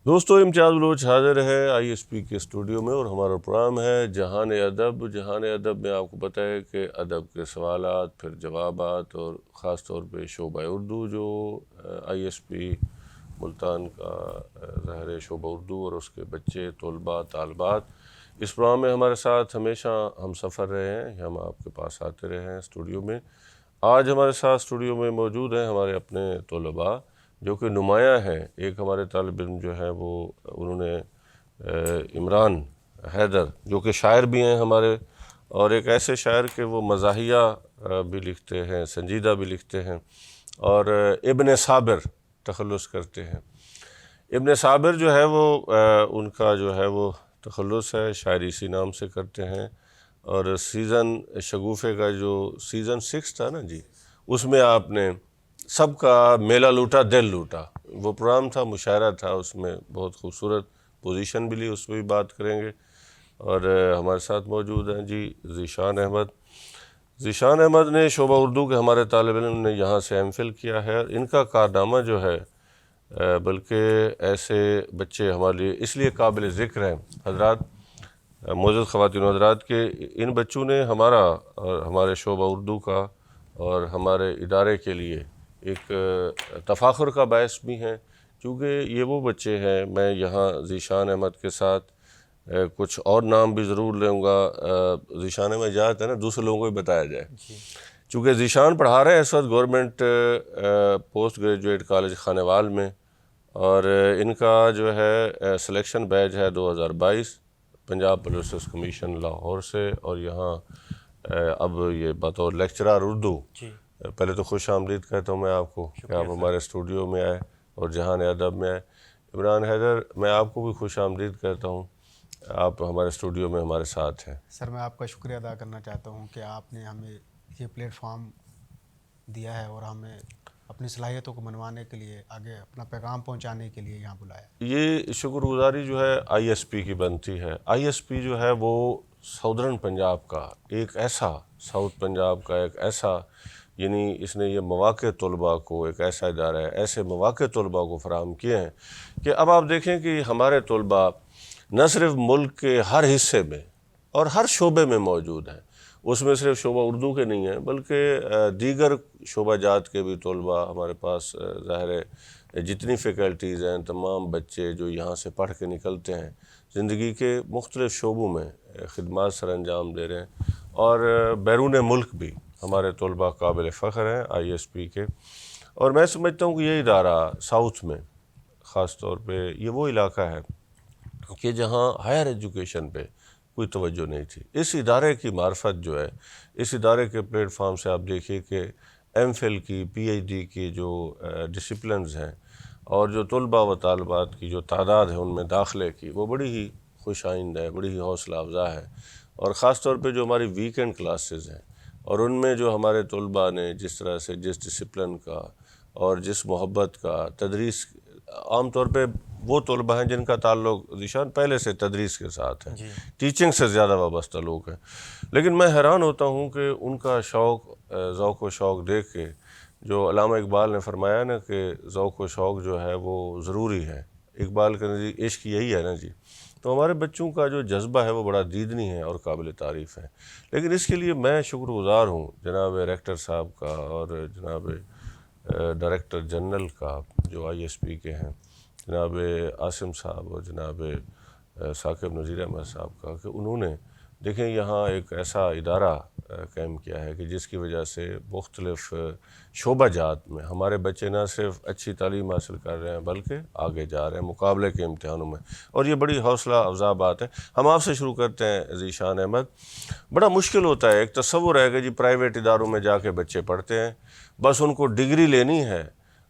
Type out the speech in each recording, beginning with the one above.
دوستو امتیاز بلوچ حاضر ہے آئی ایس پی کے اسٹوڈیو میں، اور ہمارا پروگرام ہے جہان ادب۔ جہان ادب میں آپ کو پتہ ہے کہ ادب کے سوالات، پھر جوابات، اور خاص طور پہ شعبہ اردو جو آئی ایس پی ملتان کا ظاہر ہے شعبہ اردو اور اس کے بچے، طلباء، طالبات اس پروگرام میں ہمارے ساتھ ہمیشہ ہم سفر رہے ہیں، ہم آپ کے پاس آتے رہے ہیں اسٹوڈیو میں۔ آج ہمارے ساتھ اسٹوڈیو میں موجود ہیں ہمارے اپنے طلباء جو کہ نمایاں ہیں۔ ایک ہمارے طالب علم جو ہے وہ انہوں نے عمران حیدر جو کہ شاعر بھی ہیں ہمارے، اور ایک ایسے شاعر کہ وہ مزاحیہ بھی لکھتے ہیں، سنجیدہ بھی لکھتے ہیں، اور ابن صابر تخلص کرتے ہیں۔ ابن صابر جو ہے وہ ان کا جو ہے وہ تخلص ہے، شاعری اسی نام سے کرتے ہیں، اور سیزن شگوفے کا جو سیزن 6 تھا نا جی، اس میں آپ نے سب کا میلہ لوٹا دل لوٹا، وہ پروگرام تھا، مشاعرہ تھا، اس میں بہت خوبصورت پوزیشن بھی لی، اس پہ بھی بات کریں گے۔ اور ہمارے ساتھ موجود ہیں جی ذیشان احمد۔ ذیشان احمد نے شعبہ اردو کے ہمارے طالب علم نے یہاں سے ایم فل کیا ہے، اور ان کا کارنامہ جو ہے بلکہ ایسے بچے ہمارے لیے اس لیے قابل ذکر ہیں حضرات، معزز خواتین و حضرات، کہ ان بچوں نے ہمارا اور ہمارے شعبہ اردو کا اور ہمارے ادارے کے لیے ایک تفاخر کا باعث بھی ہیں، چونکہ یہ وہ بچے ہیں۔ میں یہاں ذیشان احمد کے ساتھ کچھ اور نام بھی ضرور لوں گا، ذیشان احمد اجازت ہے نا دوسرے لوگوں کو بھی بتایا جائے، چونکہ ذیشان پڑھا رہے ہیں اس وقت government post graduate college Khanewal میں، اور ان کا جو ہے سلیکشن بیچ ہے 2022 پنجاب پولیس کمیشن لاہور سے، اور یہاں اب یہ بطور لیکچرر اردو پہلے تو خوش آمدید کہتا ہوں میں آپ کو کہ آپ ہمارے اسٹوڈیو میں آئے اور جہان ادب میں آئے۔ عمران حیدر، میں آپ کو بھی خوش آمدید کہتا ہوں، آپ ہمارے اسٹوڈیو میں ہمارے ساتھ ہیں۔ سر میں آپ کا شکریہ ادا کرنا چاہتا ہوں کہ آپ نے ہمیں یہ پلیٹ فارم دیا ہے اور ہمیں اپنی صلاحیتوں کو منوانے کے لیے، آگے اپنا پیغام پہنچانے کے لیے یہاں بلایا۔ یہ شکر گزاری جو ہے آئی ایس پی کی بنتی ہے۔ آئی ایس پی جو ہے وہ ساؤدرن پنجاب کا ایک ایسا، ساؤتھ پنجاب کا ایک ایسا، یعنی اس نے یہ مواقع طلباء کو، ایک ایسا ادارہ ہے، ایسے مواقع طلباء کو فراہم کیے ہیں کہ اب آپ دیکھیں کہ ہمارے طلباء نہ صرف ملک کے ہر حصے میں اور ہر شعبے میں موجود ہیں، اس میں صرف شعبہ اردو کے نہیں ہیں بلکہ دیگر شعبہ جات کے بھی طلباء ہمارے پاس ظاہر ہے، جتنی فیکلٹیز ہیں، تمام بچے جو یہاں سے پڑھ کے نکلتے ہیں زندگی کے مختلف شعبوں میں خدمات سر انجام دے رہے ہیں، اور بیرون ملک بھی ہمارے طلباء قابل فخر ہیں آئی ایس پی کے۔ اور میں سمجھتا ہوں کہ یہ ادارہ ساؤتھ میں خاص طور پہ یہ وہ علاقہ ہے کہ جہاں ہائر ایجوکیشن پہ کوئی توجہ نہیں تھی۔ اس ادارے کی معرفت جو ہے، اس ادارے کے پلیٹ فارم سے آپ دیکھیے کہ ایم فل کی، پی ایچ ڈی کی جو ڈسپلنز ہیں، اور جو طلباء و طالبات کی جو تعداد ہے ان میں داخلے کی، وہ بڑی ہی خوش آئند ہے، بڑی ہی حوصلہ افزا ہے۔ اور خاص طور پہ جو ہماری ویکینڈ کلاسز ہیں، اور ان میں جو ہمارے طلباء نے جس طرح سے جس ڈسپلن کا اور جس محبت کا تدریس، عام طور پہ وہ طلباء ہیں جن کا تعلق ذیشان پہلے سے تدریس کے ساتھ ہے، ٹیچنگ سے زیادہ وابستہ لوگ ہیں، لیکن میں حیران ہوتا ہوں کہ ان کا شوق، ذوق و شوق دیکھ کے، جو علامہ اقبال نے فرمایا نا کہ ذوق و شوق جو ہے وہ ضروری ہے، اقبال کا نزدیک عشق یہی ہے نا جی، تو ہمارے بچوں کا جو جذبہ ہے وہ بڑا دیدنی ہے اور قابل تعریف ہے۔ لیکن اس کے لیے میں شکر گزار ہوں جناب ریکٹر صاحب کا اور جناب ڈائریکٹر جنرل کا جو آئی ایس پی کے ہیں، جناب عاصم صاحب اور جناب ثاقب نذیر احمد صاحب کا، کہ انہوں نے دیکھیں یہاں ایک ایسا ادارہ قائم کیا ہے کہ جس کی وجہ سے مختلف شعبہ جات میں ہمارے بچے نہ صرف اچھی تعلیم حاصل کر رہے ہیں بلکہ آگے جا رہے ہیں مقابلے کے امتحانوں میں، اور یہ بڑی حوصلہ افزا بات ہے۔ ہم آپ سے شروع کرتے ہیں ذیشان احمد۔ بڑا مشکل ہوتا ہے، ایک تصور ہے کہ جی پرائیویٹ اداروں میں جا کے بچے پڑھتے ہیں، بس ان کو ڈگری لینی ہے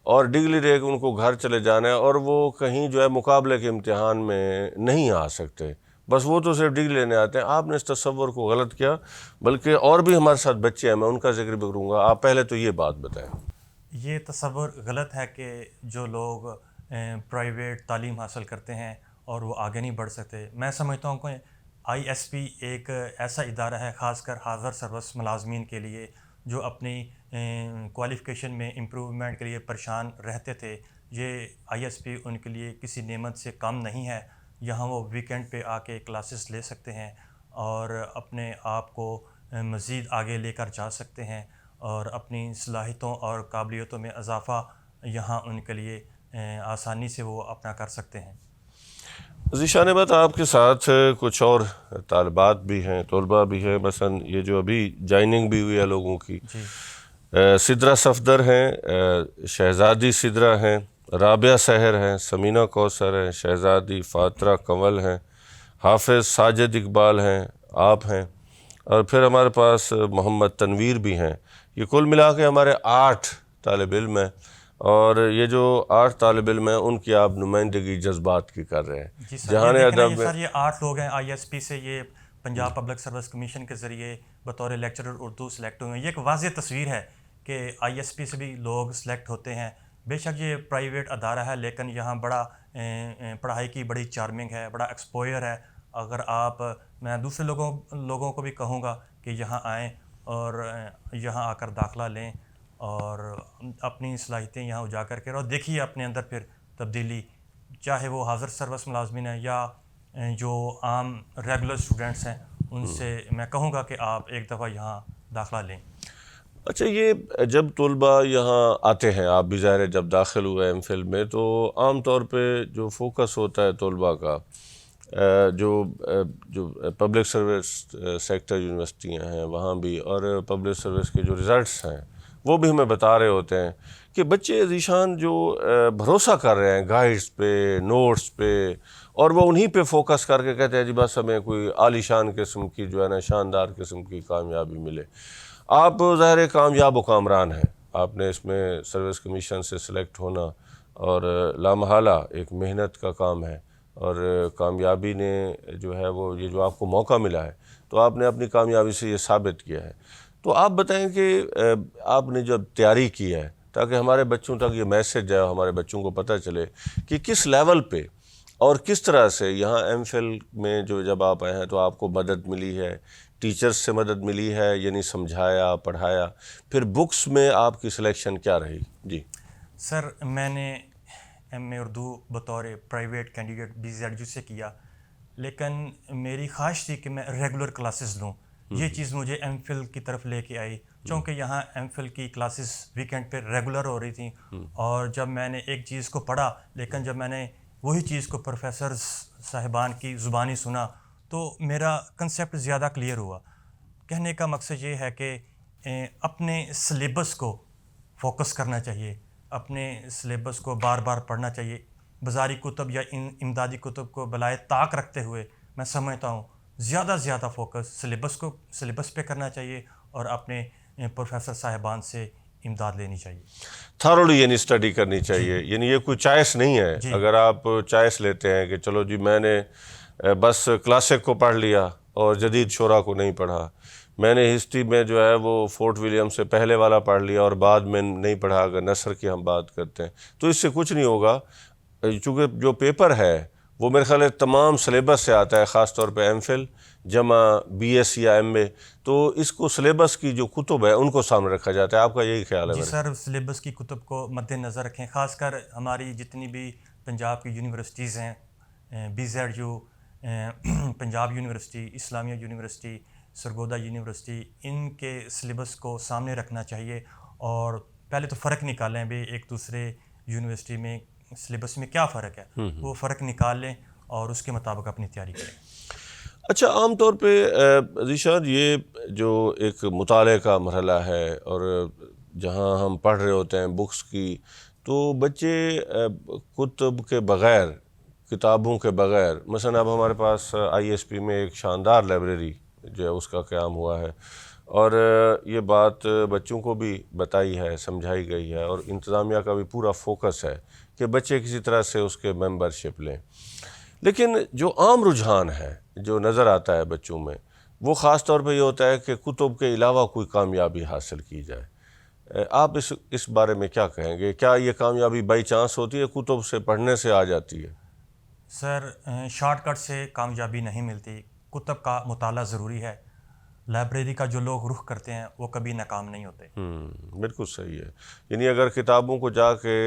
اور ڈگری دے کے ان کو گھر چلے جانا ہے، اور وہ کہیں جو ہے مقابلے کے امتحان میں نہیں آ سکتے، بس وہ تو صرف ڈگری لینے آتے ہیں۔ آپ نے اس تصور کو غلط کیا، بلکہ اور بھی ہمارے ساتھ بچے ہیں، میں ان کا ذکر بھی کروں گا، آپ پہلے تو یہ بات بتائیں۔ یہ تصور غلط ہے کہ جو لوگ پرائیویٹ تعلیم حاصل کرتے ہیں اور وہ آگے نہیں بڑھ سکتے۔ میں سمجھتا ہوں کہ آئی ایس پی ایک ایسا ادارہ ہے خاص کر حاضر سروس ملازمین کے لیے جو اپنی کوالیفیکیشن میں امپروومنٹ کے لیے پریشان رہتے تھے، یہ ISP ان کے لیے کسی نعمت سے کم نہیں ہے. یہاں وہ ویکینڈ پہ آ کے کلاسز لے سکتے ہیں اور اپنے آپ کو مزید آگے لے کر جا سکتے ہیں اور اپنی صلاحیتوں اور قابلیتوں میں اضافہ یہاں ان کے لیے آسانی سے وہ اپنا کر سکتے ہیں. ذیشان احمد، آپ کے ساتھ کچھ اور طالبات بھی ہیں، طلباء بھی ہیں، مثلا یہ جو ابھی جوائننگ بھی ہوئی ہے لوگوں کی، جی سدرہ صفدر ہیں، شہزادی سدرہ ہیں، رابعہ سحر ہیں، سمینہ کوثر ہیں، شہزادی فاترہ کنول ہیں، حافظ ساجد اقبال ہیں، آپ ہیں، اور پھر ہمارے پاس محمد تنویر بھی ہیں. یہ کل ملا کے ہمارے 8 طالب علم ہیں، اور یہ جو 8 طالب علم ہیں ان کی آپ نمائندگی جذبات کی کر رہے ہیں. جی سر، جہان یہ دیکھیں نا، ادب یہ میں سر یہ 8 لوگ ہیں ISP سے، یہ پنجاب پبلک سروس کمیشن کے ذریعے بطور لیکچرر اردو سلیکٹ ہوئے ہیں. یہ ایک واضح تصویر ہے کہ ISP سے بھی لوگ سلیکٹ ہوتے ہیں. بے شک یہ پرائیویٹ ادارہ ہے، لیکن یہاں بڑا پڑھائی کی بڑی چارمنگ ہے، بڑا ایکسپوئر ہے. اگر آپ، میں دوسرے لوگوں کو بھی کہوں گا کہ یہاں آئیں اور یہاں آ کر داخلہ لیں اور اپنی صلاحیتیں یہاں اجاگر کریں اور دیکھیے اپنے اندر پھر تبدیلی، چاہے وہ حاضر سروس ملازمین ہیں یا جو عام ریگولر اسٹوڈنٹس ہیں. ان سے میں کہوں گا کہ آپ ایک دفعہ یہاں داخلہ لیں. اچھا، یہ جب طلباء یہاں آتے ہیں، آپ بھی ظاہر ہے جب داخل ہوئے ایم فل میں، تو عام طور پہ جو فوکس ہوتا ہے طلباء کا، جو پبلک سروس سیکٹر یونیورسٹیاں ہیں وہاں بھی، اور پبلک سروس کے جو رزلٹس ہیں وہ بھی ہمیں بتا رہے ہوتے ہیں کہ بچے ذیشان جو بھروسہ کر رہے ہیں گائیڈز پہ، نوٹس پہ، اور وہ انہی پہ فوکس کر کے کہتے ہیں جی بس ہمیں کوئی عالی شان قسم کی جو ہے نا شاندار قسم کی کامیابی ملے. آپ ظاہر کامیاب و کامران ہیں، آپ نے اس میں سروس کمیشن سے سلیکٹ ہونا اور لامحالہ ایک محنت کا کام ہے، اور کامیابی نے جو ہے وہ یہ جو آپ کو موقع ملا ہے تو آپ نے اپنی کامیابی سے یہ ثابت کیا ہے. تو آپ بتائیں کہ آپ نے جب تیاری کی ہے تاکہ ہمارے بچوں تک یہ میسج جائے، ہمارے بچوں کو پتہ چلے کہ کس لیول پہ اور کس طرح سے یہاں ایم فل میں جو جب آپ آئے ہیں تو آپ کو مدد ملی ہے، ٹیچرز سے مدد ملی ہے، یعنی سمجھایا پڑھایا، پھر بکس میں آپ کی سلیکشن کیا رہی؟ جی سر، میں نے MA اردو بطور پرائیویٹ کینڈیڈیٹ BZU سے کیا، لیکن میری خواہش تھی کہ میں ریگولر کلاسز لوں. یہ چیز مجھے MPhil کی طرف لے کے آئی، چونکہ یہاں MPhil کی کلاسز ویکینڈ پہ ریگولر ہو رہی تھیں. اور جب میں نے ایک چیز کو پڑھا، لیکن جب میں نے وہی چیز کو پروفیسرز صاحبان کی زبانی سنا تو میرا کنسیپٹ زیادہ کلیئر ہوا. کہنے کا مقصد یہ ہے کہ اپنے سلیبس کو فوکس کرنا چاہیے، اپنے سلیبس کو بار بار پڑھنا چاہیے. بازاری کتب یا امدادی کتب کو بلائے طاق رکھتے ہوئے میں سمجھتا ہوں زیادہ فوکس سلیبس پہ کرنا چاہیے اور اپنے پروفیسر صاحبان سے امداد لینی چاہیے. تھارولی یعنی اسٹڈی کرنی چاہیے. یعنی یہ کوئی چوائس نہیں ہے. اگر آپ چوائس لیتے ہیں کہ چلو جی میں نے بس کلاسک کو پڑھ لیا اور جدید شعراء کو نہیں پڑھا، میں نے ہسٹری میں جو ہے وہ فورٹ ولیم سے پہلے والا پڑھ لیا اور بعد میں نہیں پڑھا، اگر نثر کی ہم بات کرتے ہیں تو اس سے کچھ نہیں ہوگا. چونکہ جو پیپر ہے وہ میرے خیال ہے تمام سلیبس سے آتا ہے، خاص طور پہ MPhil جمع BS یا MA، تو اس کو سلیبس کی جو کتب ہے ان کو سامنے رکھا جاتا ہے. آپ کا یہی خیال ہے؟ جی سر، سلیبس کی کتب کو مد نظر رکھیں. خاص کر ہماری جتنی بھی پنجاب کی یونیورسٹیز ہیں، BZU، پنجاب یونیورسٹی، اسلامیہ یونیورسٹی، سرگودا یونیورسٹی، ان کے سلیبس کو سامنے رکھنا چاہیے اور پہلے تو فرق نکالیں بھی ایک دوسرے یونیورسٹی میں سلیبس میں کیا فرق ہے، وہ فرق نکال لیں اور اس کے مطابق اپنی تیاری کریں. اچھا، عام طور پہ ذیشان یہ جو ایک مطالعے کا مرحلہ ہے اور جہاں ہم پڑھ رہے ہوتے ہیں بکس کی، تو بچے کتب کے بغیر، کتابوں کے بغیر، مثلا اب ہمارے پاس ISP میں ایک شاندار لائبریری جو ہے اس کا قیام ہوا ہے، اور یہ بات بچوں کو بھی بتائی ہے، سمجھائی گئی ہے، اور انتظامیہ کا بھی پورا فوکس ہے کہ بچے کسی طرح سے اس کے ممبرشپ لیں. لیکن جو عام رجحان ہے جو نظر آتا ہے بچوں میں، وہ خاص طور پہ یہ ہوتا ہے کہ کتب کے علاوہ کوئی کامیابی حاصل کی جائے. آپ اس بارے میں کیا کہیں گے؟ کیا یہ کامیابی بائی چانس ہوتی ہے، کتب سے پڑھنے سے آ جاتی ہے؟ سر، شارٹ کٹ سے کامیابی نہیں ملتی، کتب کا مطالعہ ضروری ہے. لائبریری کا جو لوگ رخ کرتے ہیں وہ کبھی ناکام نہیں ہوتے. بالکل صحیح ہے. یعنی اگر کتابوں کو جا کے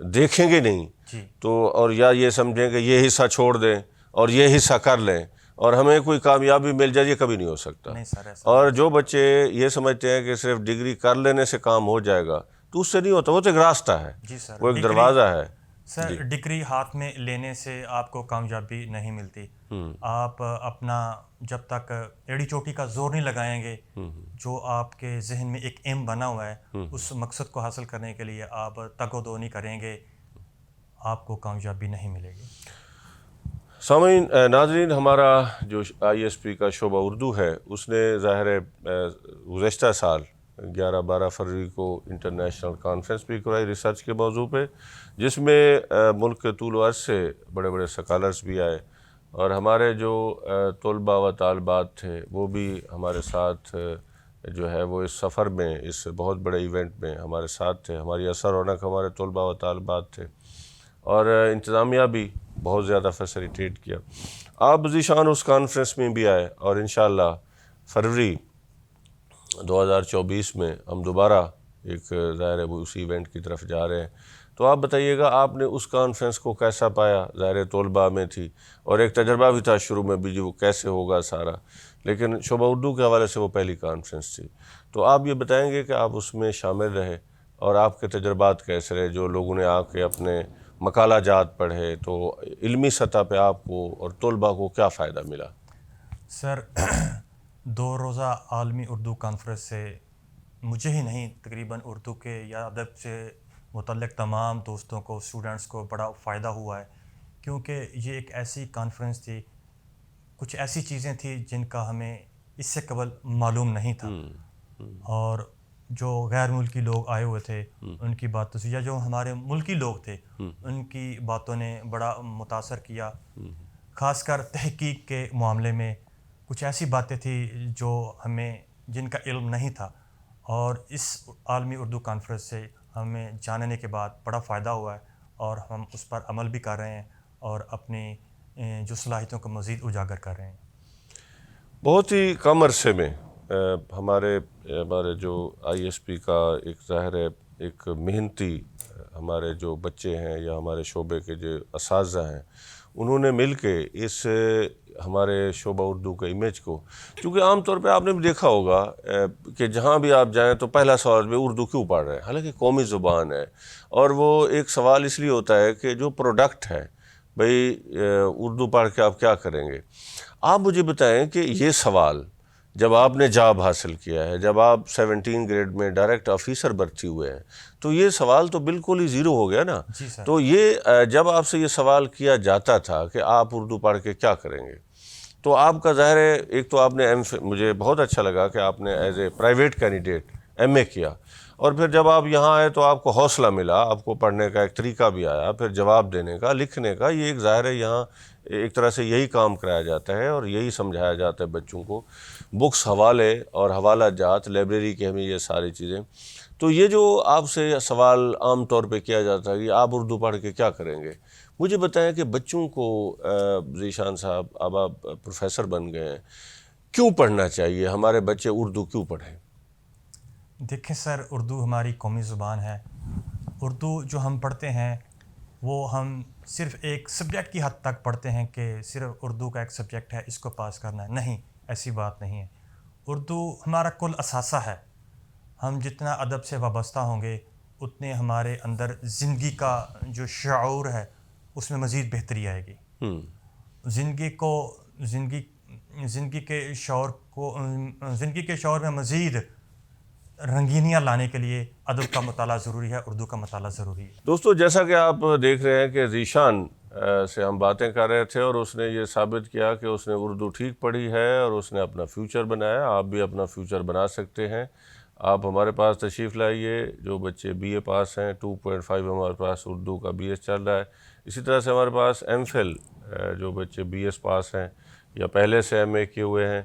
دیکھیں گے نہیں جی تو اور یا یہ سمجھیں کہ یہ حصہ چھوڑ دیں اور یہ حصہ کر لیں اور ہمیں کوئی کامیابی مل جائے، یہ کبھی نہیں ہو سکتا. نہیں سر ایسا اور جو بچے یہ سمجھتے ہیں کہ صرف ڈگری کر لینے سے کام ہو جائے گا تو اس سے نہیں ہوتا. وہ تو ایک راستہ ہے، جی سر وہ ایک دروازہ ہے. سر ڈگری ہاتھ میں لینے سے آپ کو کامیابی نہیں ملتی. آپ اپنا جب تک ایڑی چوٹی کا زور نہیں لگائیں گے، جو آپ کے ذہن میں ایک ایم بنا ہوا ہے اس مقصد کو حاصل کرنے کے لیے آپ تگ و دو نہیں کریں گے، آپ کو کامیابی نہیں ملے گی. سامعین، ناظرین، ہمارا جو آئی ایس پی کا شعبہ اردو ہے اس نے ظاہر گزشتہ سال 11-12 فروری کو انٹرنیشنل کانفرنس بھی کرائی ریسرچ کے موضوع پہ، جس میں ملک کے طول و عرض سے بڑے بڑے سکالرز بھی آئے اور ہمارے جو طلباء و طالبات تھے وہ بھی ہمارے ساتھ جو ہے وہ اس سفر میں، اس بہت بڑے ایونٹ میں ہمارے ساتھ تھے. ہماری اثر رونق ہمارے طلباء و طالبات تھے اور انتظامیہ بھی بہت زیادہ فیسیلیٹیٹ کیا. آپ ذیشان اس کانفرنس میں بھی آئے اور انشاءاللہ فروری 2024 میں ہم دوبارہ ایک ظاہر ہے وہ اسی ایونٹ کی طرف جا رہے ہیں. تو آپ بتائیے گا آپ نے اس کانفرنس کو کیسا پایا؟ ظاہر طلباء میں تھی اور ایک تجربہ بھی تھا شروع میں بھی جو کیسے ہوگا سارا، لیکن شعبہ اردو کے حوالے سے وہ پہلی کانفرنس تھی. تو آپ یہ بتائیں گے کہ آپ اس میں شامل رہے اور آپ کے تجربات کیسے رہے؟ جو لوگوں نے آ کے اپنے مقالہ جات پڑھے تو علمی سطح پہ آپ کو اور طلباء کو کیا فائدہ ملا؟ سر 2 روزہ عالمی اردو کانفرنس سے مجھے ہی نہیں، تقریباً اردو کے یا ادب سے متعلق تمام دوستوں کو، اسٹوڈنٹس کو بڑا فائدہ ہوا ہے، کیونکہ یہ ایک ایسی کانفرنس تھی، کچھ ایسی چیزیں تھیں جن کا ہمیں اس سے قبل معلوم نہیں تھا. اور جو غیر ملکی لوگ آئے ہوئے تھے ان کی باتوں سے، یا جو ہمارے ملکی لوگ تھے ان کی باتوں نے بڑا متاثر کیا. خاص کر تحقیق کے معاملے میں کچھ ایسی باتیں تھیں جو ہمیں، جن کا علم نہیں تھا، اور اس عالمی اردو کانفرنس سے ہمیں جاننے کے بعد بڑا فائدہ ہوا ہے اور ہم اس پر عمل بھی کر رہے ہیں اور اپنی جو صلاحیتوں کو مزید اجاگر کر رہے ہیں. بہت ہی کم عرصے میں ہمارے جو آئی ایس پی کا ایک ظاہر ہے ایک محنتی ہمارے جو بچے ہیں یا ہمارے شعبے کے جو اساتذہ ہیں انہوں نے مل کے اس ہمارے شعبہ اردو کے امیج کو، چونکہ عام طور پہ آپ نے بھی دیکھا ہوگا کہ جہاں بھی آپ جائیں تو پہلا سوال بھی اردو کیوں پڑھ رہے ہیں، حالانکہ قومی زبان ہے. اور وہ ایک سوال اس لیے ہوتا ہے کہ جو پروڈکٹ ہے بھئی اردو پڑھ کے آپ کیا کریں گے. آپ مجھے بتائیں کہ یہ سوال جب آپ نے جاب حاصل کیا ہے، جب آپ 17 گریڈ میں ڈائریکٹ آفیسر بھرتی ہوئے ہیں، تو یہ سوال تو بالکل ہی زیرو ہو گیا نا. جی سر. تو یہ جب آپ سے یہ سوال کیا جاتا تھا کہ آپ اردو پڑھ کے کیا کریں گے، تو آپ کا ظاہر ہے ایک تو آپ نے مجھے بہت اچھا لگا کہ آپ نے as a private candidate M A کیا، اور پھر جب آپ یہاں آئے تو آپ کو حوصلہ ملا، آپ کو پڑھنے کا ایک طریقہ بھی آیا، پھر جواب دینے کا، لکھنے کا. یہ ایک ظاہر ہے یہاں ایک طرح سے یہی کام کرایا جاتا ہے اور یہی سمجھایا جاتا ہے بچوں کو، بکس، حوالے اور حوالہ جات، لائبریری کی ہمیں یہ ساری چیزیں. تو یہ جو آپ سے سوال عام طور پہ کیا جاتا ہے کہ آپ اردو پڑھ کے کیا کریں گے، مجھے بتائیں کہ بچوں کو، ذیشان صاحب اب آپ پروفیسر بن گئے ہیں، کیوں پڑھنا چاہیے؟ ہمارے بچے اردو کیوں پڑھیں؟ دیکھیں سر، اردو ہماری قومی زبان ہے. اردو جو ہم پڑھتے ہیں وہ ہم صرف ایک سبجیکٹ کی حد تک پڑھتے ہیں کہ صرف اردو کا ایک سبجیکٹ ہے، اس کو پاس کرنا ہے. نہیں، ایسی بات نہیں ہے. اردو ہمارا کل اثاثہ ہے. ہم جتنا ادب سے وابستہ ہوں گے اتنے ہمارے اندر زندگی کا جو شعور ہے اس میں مزید بہتری آئے گی. زندگی کے شعور میں مزید رنگینیاں لانے کے لیے ادب کا مطالعہ ضروری ہے، اردو کا مطالعہ ضروری ہے. دوستو، جیسا کہ آپ دیکھ رہے ہیں کہ ذیشان سے ہم باتیں کر رہے تھے اور اس نے یہ ثابت کیا کہ اس نے اردو ٹھیک پڑھی ہے اور اس نے اپنا فیوچر بنایا. آپ بھی اپنا فیوچر بنا سکتے ہیں. آپ ہمارے پاس تشریف لائیے. جو بچے بی اے پاس ہیں، 2.5 ہمارے پاس اردو کا بی ایس چل رہا ہے. اسی طرح سے ہمارے پاس ایم فل، جو بچے بی ایس پاس ہیں یا پہلے سے ایم اے کیے ہوئے ہیں،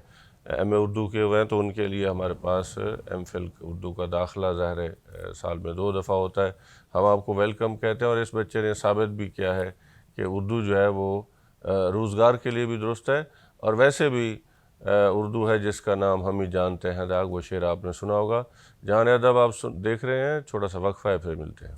ایم اے اردو کیے ہوئے ہیں، تو ان کے لیے ہمارے پاس ایم فل اردو کا داخلہ ظاہر ہے سال میں 2 دفعہ ہوتا ہے. ہم آپ کو ویلکم کہتے ہیں اور اس بچے نے ثابت بھی کیا ہے کہ اردو جو ہے وہ روزگار کے لیے بھی درست ہے. اور ویسے بھی اردو ہے جس کا نام ہم ہی جانتے ہیں داغ، وہ شعر آپ نے سنا ہوگا. جہاں ادب آپ دیکھ رہے ہیں، چھوٹا سا وقفہ ہے، پھر ملتے ہیں.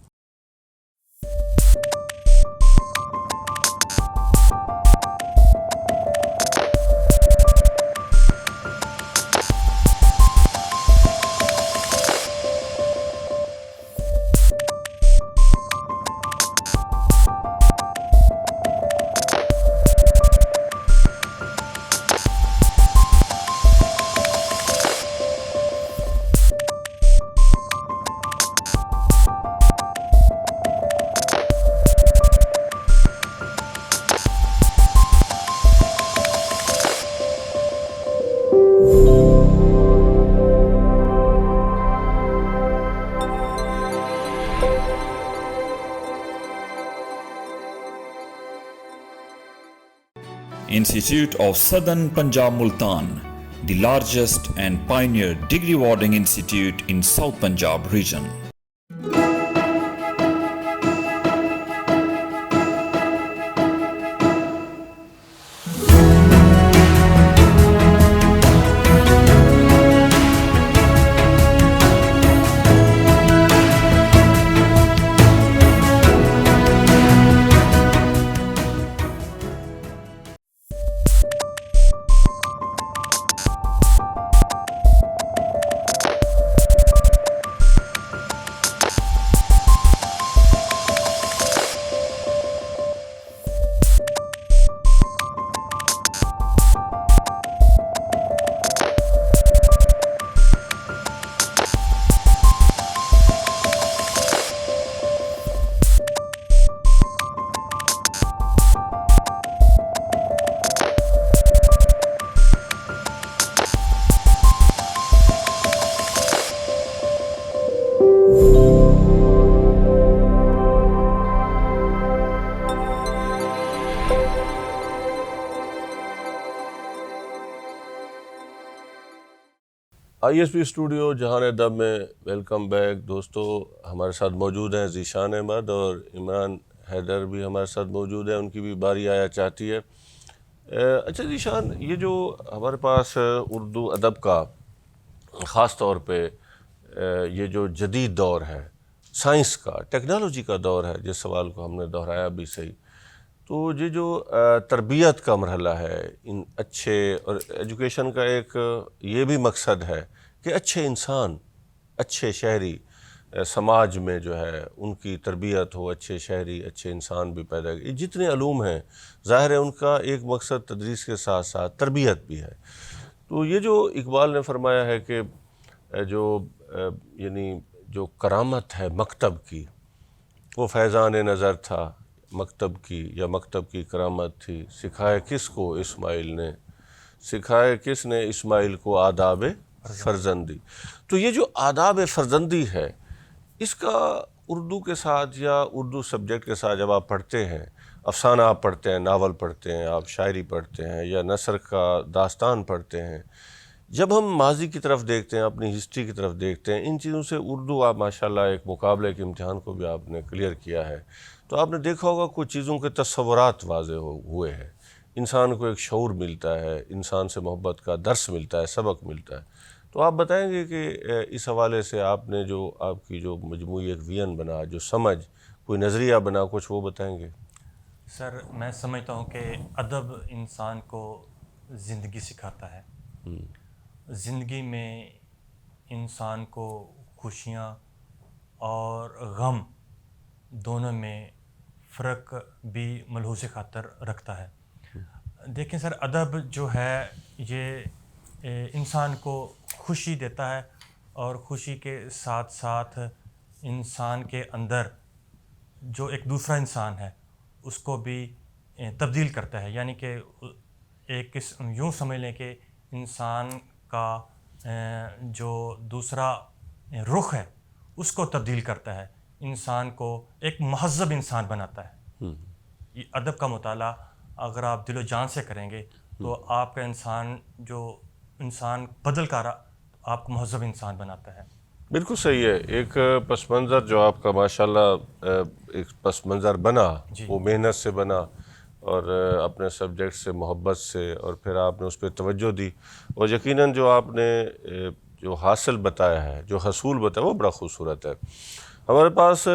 Institute of Southern Punjab Multan, the largest and pioneer degree awarding institute in South Punjab region. ISP studio جہان ادب میں ویلکم بیک دوستو. ہمارے ساتھ موجود ہیں ذیشان احمد اور عمران حیدر بھی ہمارے ساتھ موجود ہیں, ان کی بھی باری آیا چاہتی ہے. اچھا ذیشان, یہ جو ہمارے پاس اردو ادب کا خاص طور پہ یہ جو جدید دور ہے, سائنس کا, ٹیکنالوجی کا دور ہے, جس سوال کو ہم نے دہرایا بھی صحیح, تو یہ جو تربیت کا مرحلہ ہے, ان اچھے, اور ایجوکیشن کا ایک یہ بھی مقصد ہے کہ اچھے انسان, اچھے شہری سماج میں جو ہے ان کی تربیت ہو, اچھے شہری, اچھے انسان بھی پیدا. جتنے علوم ہیں ظاہر ہے ان کا ایک مقصد تدریس کے ساتھ ساتھ تربیت بھی ہے. تو یہ جو اقبال نے فرمایا ہے کہ جو یعنی جو کرامت ہے مکتب کی, وہ فیضان نظر تھا مکتب کی, یا مکتب کی کرامت تھی, سکھائے کس کو اسماعیل نے, سکھائے کس نے اسماعیل کو آداب فرزندی. تو یہ جو آداب فرزندی ہے, اس کا اردو کے ساتھ یا اردو سبجیکٹ کے ساتھ جب آپ پڑھتے ہیں, افسانہ آپ پڑھتے ہیں, ناول پڑھتے ہیں, آپ شاعری پڑھتے ہیں, یا نثر کا داستان پڑھتے ہیں, جب ہم ماضی کی طرف دیکھتے ہیں, اپنی ہسٹری کی طرف دیکھتے ہیں, ان چیزوں سے اردو آپ ماشاءاللہ ایک مقابلے کے امتحان کو بھی آپ نے کلیئر کیا ہے, تو آپ نے دیکھا ہوگا کچھ چیزوں کے تصورات واضح ہوئے ہیں, انسان کو ایک شعور ملتا ہے, انسان سے محبت کا درس ملتا ہے, سبق ملتا ہے. تو آپ بتائیں گے کہ اس حوالے سے آپ نے جو آپ کی جو مجموعی ایک وین بنا, جو سمجھ, کوئی نظریہ بنا, کچھ وہ بتائیں گے؟ سر, میں سمجھتا ہوں کہ ادب انسان کو زندگی سکھاتا ہے. زندگی میں انسان کو خوشیاں اور غم دونوں میں فرق بھی ملحوظ خاطر رکھتا ہے. دیکھیں سر, ادب جو ہے یہ انسان کو خوشی دیتا ہے, اور خوشی کے ساتھ ساتھ انسان کے اندر جو ایک دوسرا انسان ہے اس کو بھی تبدیل کرتا ہے. یعنی کہ ایک یوں سمجھ لیں کہ انسان کا جو دوسرا رخ ہے اس کو تبدیل کرتا ہے, انسان کو ایک مہذب انسان بناتا ہے. یہ ادب کا مطالعہ اگر آپ دل و جان سے کریں گے تو آپ کا انسان بدل کر آپ کو مہذب انسان بناتا ہے. بالکل صحیح ہے. ایک پس منظر جو آپ کا ماشاءاللہ ایک پس منظر بنا, وہ محنت سے بنا, اور اپنے سبجیکٹ سے محبت سے, اور پھر آپ نے اس پہ توجہ دی, اور یقیناً جو آپ نے جو حاصل بتایا ہے, جو حصول بتایا, وہ بڑا خوبصورت ہے. ہمارے پاس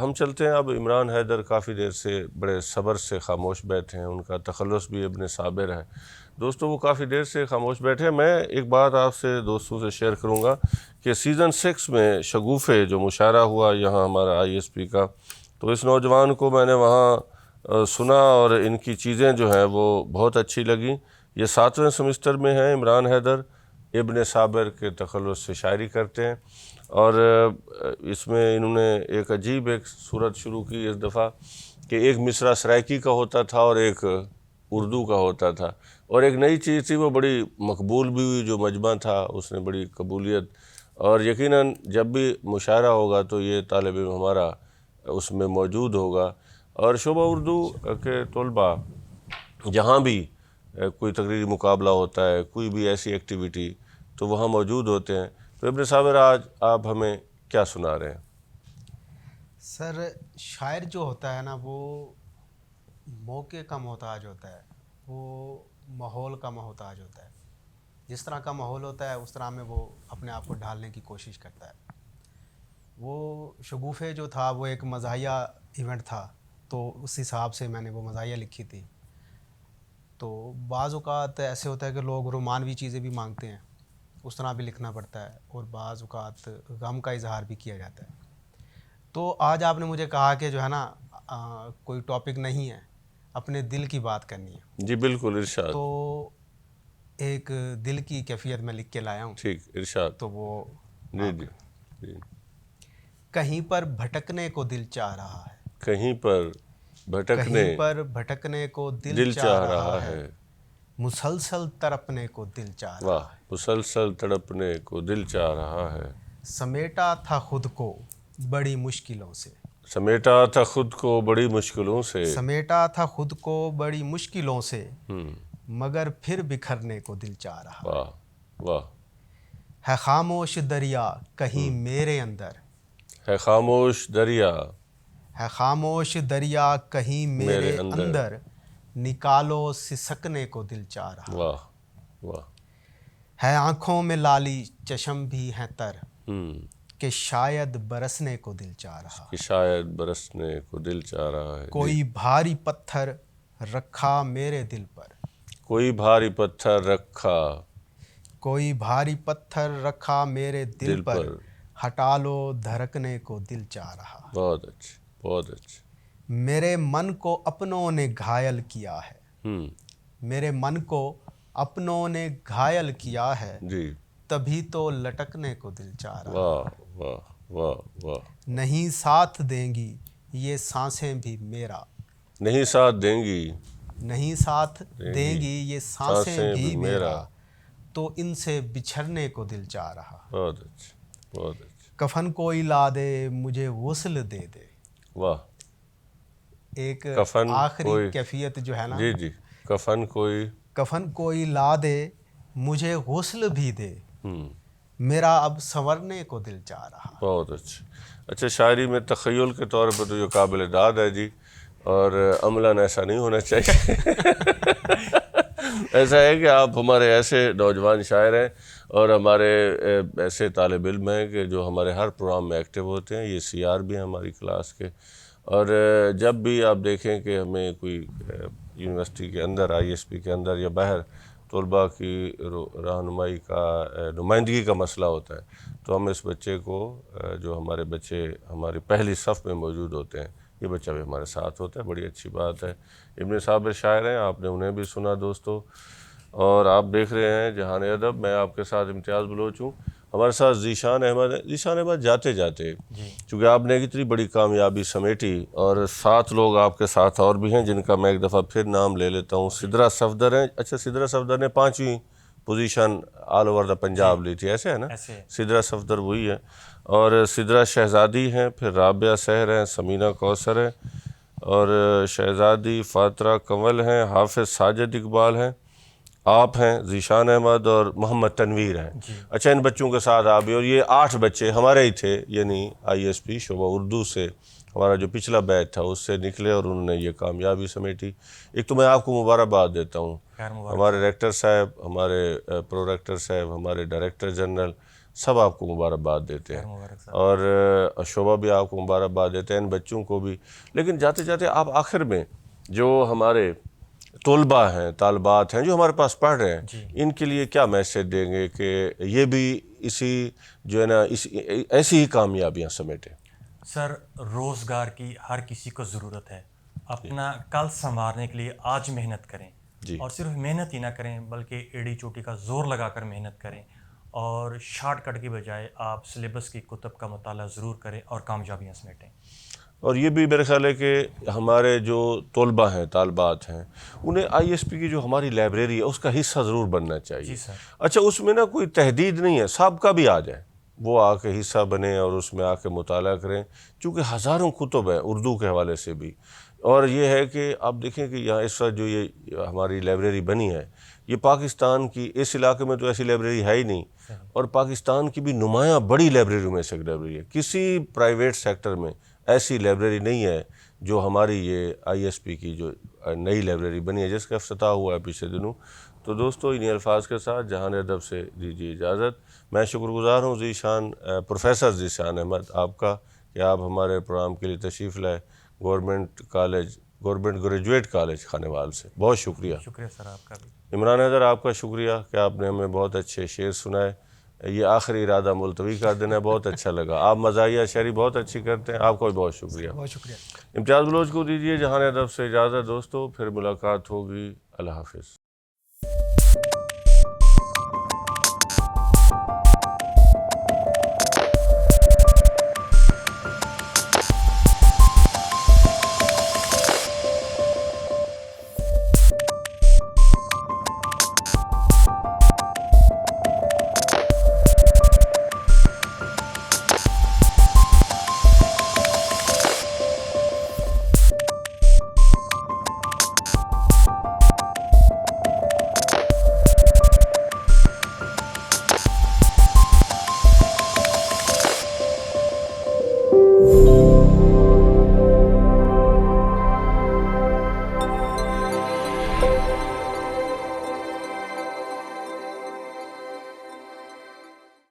ہم چلتے ہیں اب عمران حیدر کافی دیر سے بڑے صبر سے خاموش بیٹھے ہیں, ان کا تخلص بھی ابن صابر ہے. دوستوں وہ کافی دیر سے خاموش بیٹھے ہیں. میں ایک بات آپ سے دوستوں سے شیئر کروں گا کہ سیزن 6 میں شگوفے جو مشاعرہ ہوا یہاں ہمارا ISP کا, تو اس نوجوان کو میں نے وہاں سنا اور ان کی چیزیں جو ہیں وہ بہت اچھی لگیں. یہ 7ویں سمسٹر میں ہیں. عمران حیدر ابن صابر کے تخلص سے شاعری کرتے ہیں, اور اس میں انہوں نے ایک عجیب ایک صورت شروع کی اس دفعہ کہ ایک مصرع سرائکی کا ہوتا تھا اور ایک اردو کا ہوتا تھا, اور ایک نئی چیز تھی, وہ بڑی مقبول بھی ہوئی. جو مجمع تھا اس نے بڑی قبولیت, اور یقیناً جب بھی مشاعرہ ہوگا تو یہ طالب علم ہمارا اس میں موجود ہوگا. اور شعبہ اردو کے طلباء جہاں بھی کوئی تقریری مقابلہ ہوتا ہے، کوئی بھی ایسی ایکٹیویٹی، تو وہاں موجود ہوتے ہیں۔ تو ابن صابر آج آپ ہمیں کیا سنا رہے ہیں؟ سر شاعر جو ہوتا ہے نا وہ موقع کا محتاج ہوتا ہے، وہ ماحول کا محتاج ہوتا ہے۔ جس طرح کا ماحول ہوتا ہے اس طرح میں وہ اپنے آپ کو ڈھالنے کی کوشش کرتا ہے۔ وہ شگوفے جو تھا وہ ایک مزاحیہ ایونٹ تھا، تو اس حساب سے میں نے وہ مزاحیہ لکھی تھی۔ تو بعض اوقات ایسے ہوتا ہے کہ لوگ رومانوی چیزیں بھی مانگتے ہیں، اس طرح بھی لکھنا پڑتا ہے، اور بعض اوقات غم کا اظہار بھی کیا جاتا ہے۔ تو آج آپ نے مجھے کہا کہ جو ہے نا کوئی ٹاپک نہیں ہے، اپنے دل کی بات کرنی ہے، جی بالکل، ارشاد۔ تو ایک دل کی کیفیت میں لکھ کے لایا ہوں۔ ٹھیک، ارشاد۔ تو وہ جی جی جی۔ کہیں پر بھٹکنے کو دل چاہ رہا ہے، کہیں پر بھٹکنے کہیں پر بھٹکنے کو دل دل چاہ رہا ہے، مسلسل تڑپنے کو دل چاہ رہا واہ، مسلسل تڑپنے کو دل چاہ رہا ہے، سمیٹا تھا خود کو بڑی مشکلوں سے، سمیٹا تھا خود کو بڑی مشکلوں سے، سمیٹا تھا خود کو بڑی مشکلوں سے، ہم، مگر پھر بکھرنے کو دل چاہ رہا واہ واہ، ہے خاموش دریا کہیں میرے اندر، ہے خاموش دریا ہے خاموش دریا کہیں میرے اندر، نکالو سسکنے کو دل چاہ رہا واہ واہ، ہے آنکھوں میں لالی چشم بھی ہیں تر، ہم، کہ شاید برسنے کو دل چاہ رہا، کہ شاید برسنے کو دل چاہ رہا ہے، کوئی بھاری پتھر رکھا میرے دل پر، کوئی بھاری پتھر رکھا کوئی بھاری پتھر رکھا میرے دل پر، ہٹا لو دھڑکنے کو دل چاہ رہا، بہت اچھے بہت اچھے، میرے من کو اپنوں نے گھائل کیا ہے، ہم، میرے من کو اپنوں نے گھائل کیا ہے، جی، تبھی تو لٹکنے کو دل چاہ رہا، واہ واہ واہ واہ، نہیں ساتھ دیں گی یہ سانسیں بھی میرا، نہیں ساتھ دیں گی نہیں ساتھ دیں گی یہ سانسیں بھی میرا، تو ان سے بچھڑنے کو دل چاہ رہا، بہت اچھے بہت اچھے، کفن کوئی لا دے مجھے غسل دے دے، واہ، ایک کفن آخری کوئی، کیفیت جو ہے نا، جی جی، کفن کوئی، کفن کوئی لا دے مجھے غسل بھی دے، ہم، میرا اب سنورنے کو دل چاہ رہا، بہت اچھے۔ اچھا، شاعری میں تخیل کے طور پر تو یہ قابل داد ہے جی، اور عملاً ایسا نہیں ہونا چاہیے۔ ایسا ہے کہ آپ ہمارے ایسے نوجوان شاعر ہیں اور ہمارے ایسے طالب علم ہیں کہ جو ہمارے ہر پروگرام میں ایکٹیو ہوتے ہیں، یہ سی آر بھی ہیں ہماری کلاس کے، اور جب بھی آپ دیکھیں کہ ہمیں کوئی یونیورسٹی کے اندر، آئی ایس پی کے اندر یا باہر طلباء کی رہنمائی کا، نمائندگی کا مسئلہ ہوتا ہے، تو ہم اس بچے کو، جو ہمارے بچے ہماری پہلی صف میں موجود ہوتے ہیں، یہ بچہ بھی ہمارے ساتھ ہوتا ہے، بڑی اچھی بات ہے۔ ابن صابر شاعر ہیں، آپ نے انہیں بھی سنا دوستو، اور آپ دیکھ رہے ہیں جہان ادب، میں آپ کے ساتھ امتیاز بلوچ ہوں، ہمارے ساتھ ذیشان احمد ہے۔ ذیشان احمد، جاتے جاتے چونکہ آپ نے اتنی بڑی کامیابی سمیٹی، اور 7 لوگ آپ کے ساتھ اور بھی ہیں جن کا میں ایک دفعہ پھر نام لے لیتا ہوں۔ سدرا صفدر ہیں، اچھا سدرا صفدر نے 5ویں position all over the Punjab لی تھی، ایسے ہے نا؟ سدرا صفدر وہی ہے، اور سدرا شہزادی ہیں، پھر رابعہ سحر ہیں، سمینہ کوثر ہیں، اور شہزادی فاطرہ کنول ہیں، حافظ ساجد اقبال ہیں، آپ ہیں، ذیشان احمد، اور محمد تنویر ہیں۔ اچھا، ان بچوں کے ساتھ آپ بھی، اور یہ 8 بچے ہمارے ہی تھے، یعنی آئی ایس پی شعبہ اردو سے ہمارا جو پچھلا بیچ تھا اس سے نکلے، اور انہوں نے یہ کامیابی سمیٹی۔ ایک تو میں آپ کو مبارکباد دیتا ہوں، ہمارے ریکٹر صاحب، ہمارے پرو ریکٹر صاحب، ہمارے ڈائریکٹر جنرل، سب آپ کو مبارکباد دیتے ہیں، اور شعبہ بھی آپ کو مبارکباد دیتے ہیں، ان بچوں کو بھی۔ لیکن جاتے جاتے آپ آخر میں جو ہمارے طلباء ہیں، طالبات ہیں جو ہمارے پاس پڑھ رہے ہیں، ان کے لیے کیا میسیج دیں گے کہ یہ بھی اسی جو ہے نا ایسی ہی کامیابیاں سمیٹیں؟ سر، روزگار کی ہر کسی کو ضرورت ہے، اپنا کل سنوارنے کے لیے آج محنت کریں، اور صرف محنت ہی نہ کریں بلکہ ایڑی چوٹی کا زور لگا کر محنت کریں، اور شارٹ کٹ کی بجائے آپ سلیبس کی کتب کا مطالعہ ضرور کریں اور کامیابیاں سمیٹیں۔ اور یہ بھی میرے خیال ہے کہ ہمارے جو طلباء ہیں، طالبات ہیں، انہیں آئی ایس پی کی جو ہماری لائبریری ہے اس کا حصہ ضرور بننا چاہیے۔ اچھا، اس میں نا کوئی تحدید نہیں ہے، سابقہ بھی آ جائے، وہ آ کے حصہ بنیں اور اس میں آ کے مطالعہ کریں، چونکہ ہزاروں کتب ہیں اردو کے حوالے سے بھی. اور یہ ہے کہ آپ دیکھیں کہ یہاں اس وقت جو یہ ہماری لائبریری بنی ہے، یہ پاکستان کی اس علاقے میں تو ایسی لائبریری ہے ہی نہیں، اور پاکستان کی بھی نمایاں بڑی لائبریریوں میں سے ایک لائبریری ہے. کسی پرائیویٹ سیکٹر میں ایسی لائبریری نہیں ہے جو ہماری یہ آئی ایس پی کی جو نئی لائبریری بنی ہے، جس کا افتتاح ہوا ہے پچھلے دنوں. تو دوستو انہی الفاظ کے ساتھ جہان ادب سے دیجیے اجازت. میں شکر گزار ہوں ذیشان پروفیسر ذیشان احمد آپ کا کہ آپ ہمارے پروگرام کے لیے تشریف لائے گورنمنٹ گریجویٹ کالج خانوال سے. بہت شکریہ. شکریہ سر آپ کا بھی. عمران حیدر آپ کا شکریہ کہ آپ نے ہمیں بہت اچھے شعر سنائے. یہ آخری ارادہ ملتوی کر دینا، بہت اچھا لگا. آپ مزاحیہ شاعری بہت اچھی کرتے ہیں، آپ کا بھی بہت شکریہ. بہت شکریہ. امتیاز بلوچ کو دیجیے جہان ادب سے اجازت. دوستو پھر ملاقات ہوگی. اللہ حافظ.